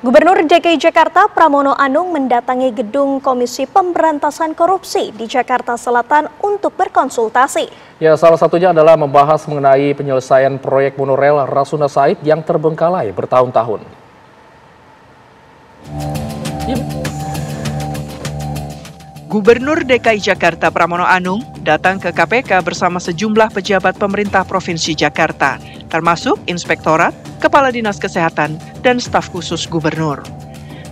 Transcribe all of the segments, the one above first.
Gubernur DKI Jakarta Pramono Anung mendatangi gedung Komisi Pemberantasan Korupsi di Jakarta Selatan untuk berkonsultasi. Ya, salah satunya adalah membahas mengenai penyelesaian proyek monorail Rasuna Said yang terbengkalai bertahun-tahun. Gubernur DKI Jakarta Pramono Anung datang ke KPK bersama sejumlah pejabat pemerintah Provinsi Jakarta, termasuk Inspektorat, Kepala Dinas Kesehatan, dan staf khusus Gubernur.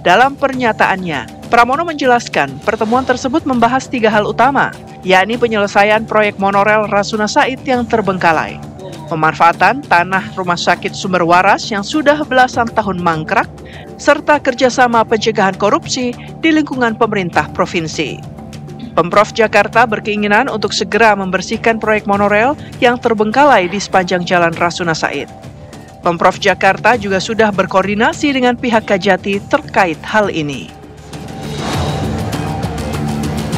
Dalam pernyataannya, Pramono menjelaskan pertemuan tersebut membahas 3 hal utama, yakni penyelesaian proyek monorail Rasuna Said yang terbengkalai, pemanfaatan tanah Rumah Sakit Sumber Waras yang sudah belasan tahun mangkrak, serta kerjasama pencegahan korupsi di lingkungan pemerintah provinsi. Pemprov Jakarta berkeinginan untuk segera membersihkan proyek monorail yang terbengkalai di sepanjang Jalan Rasuna Said. Pemprov Jakarta juga sudah berkoordinasi dengan pihak Kajati terkait hal ini.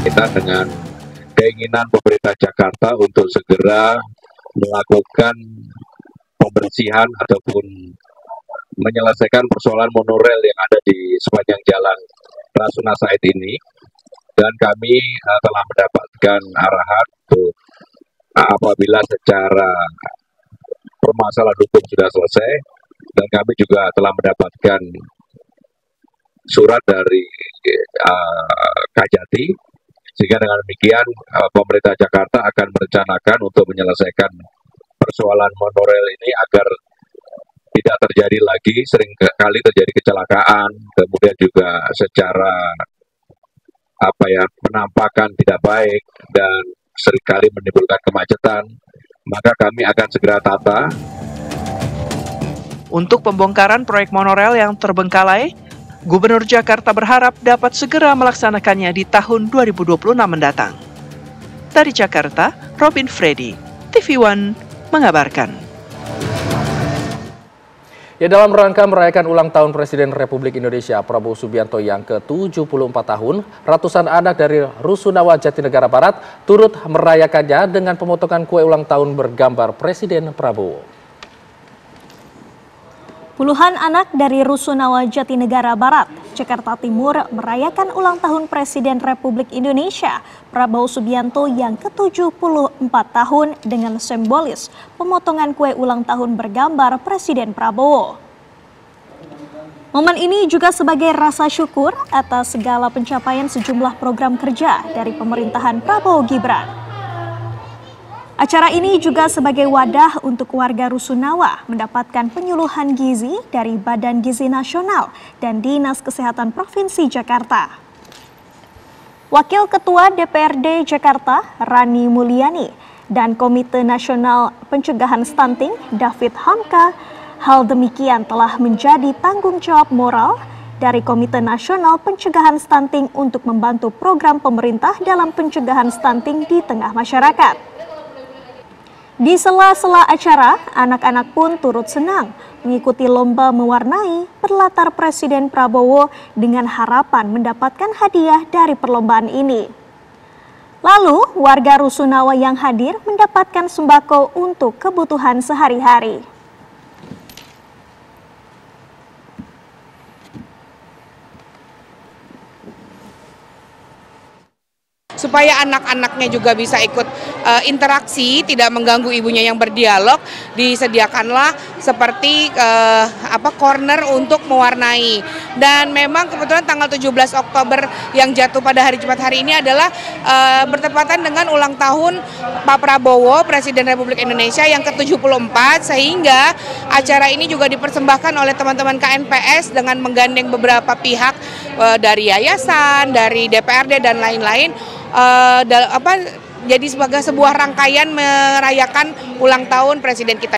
Kita dengan keinginan pemerintah Jakarta untuk segera melakukan pembersihan ataupun menyelesaikan persoalan monorail yang ada di sepanjang Jalan Rasuna Said ini, dan kami telah mendapatkan arahan untuk apabila secara permasalahan hukum sudah selesai, dan kami juga telah mendapatkan surat dari Kajati, sehingga dengan demikian pemerintah Jakarta akan merencanakan untuk menyelesaikan persoalan monorail ini agar tidak terjadi lagi. Sering kali terjadi kecelakaan, kemudian juga secara penampakan tidak baik dan seringkali menimbulkan kemacetan, maka kami akan segera tata. Untuk pembongkaran proyek monorail yang terbengkalai, Gubernur Jakarta berharap dapat segera melaksanakannya di tahun 2026 mendatang. Dari Jakarta, Robin Freddy, TV One mengabarkan. Ya, dalam rangka merayakan ulang tahun Presiden Republik Indonesia Prabowo Subianto yang ke-74 tahun, ratusan anak dari Rusunawa Jatinegara Barat turut merayakannya dengan pemotongan kue ulang tahun bergambar Presiden Prabowo. Puluhan anak dari Rusunawa Jatinegara Barat, Jakarta Timur merayakan ulang tahun Presiden Republik Indonesia Prabowo Subianto yang ke-74 tahun dengan simbolis pemotongan kue ulang tahun bergambar Presiden Prabowo. Momen ini juga sebagai rasa syukur atas segala pencapaian sejumlah program kerja dari pemerintahan Prabowo Gibran. Acara ini juga sebagai wadah untuk warga Rusunawa mendapatkan penyuluhan gizi dari Badan Gizi Nasional dan Dinas Kesehatan Provinsi Jakarta. Wakil Ketua DPRD Jakarta, Rani Mulyani, dan Komite Nasional Pencegahan Stunting, David Hamka, hal demikian telah menjadi tanggung jawab moral dari Komite Nasional Pencegahan Stunting untuk membantu program pemerintah dalam pencegahan stunting di tengah masyarakat. Di sela-sela acara, anak-anak pun turut senang mengikuti lomba mewarnai berlatar Presiden Prabowo dengan harapan mendapatkan hadiah dari perlombaan ini. Lalu, warga Rusunawa yang hadir mendapatkan sembako untuk kebutuhan sehari-hari. Supaya anak-anaknya juga bisa ikut interaksi, tidak mengganggu ibunya yang berdialog, disediakanlah seperti corner untuk mewarnai. Dan memang kebetulan tanggal 17 Oktober yang jatuh pada hari Jumat hari ini adalah bertepatan dengan ulang tahun Pak Prabowo, Presiden Republik Indonesia yang ke-74, sehingga acara ini juga dipersembahkan oleh teman-teman KNPS dengan menggandeng beberapa pihak dari yayasan, dari DPRD dan lain-lain. Jadi sebagai sebuah rangkaian merayakan ulang tahun Presiden kita.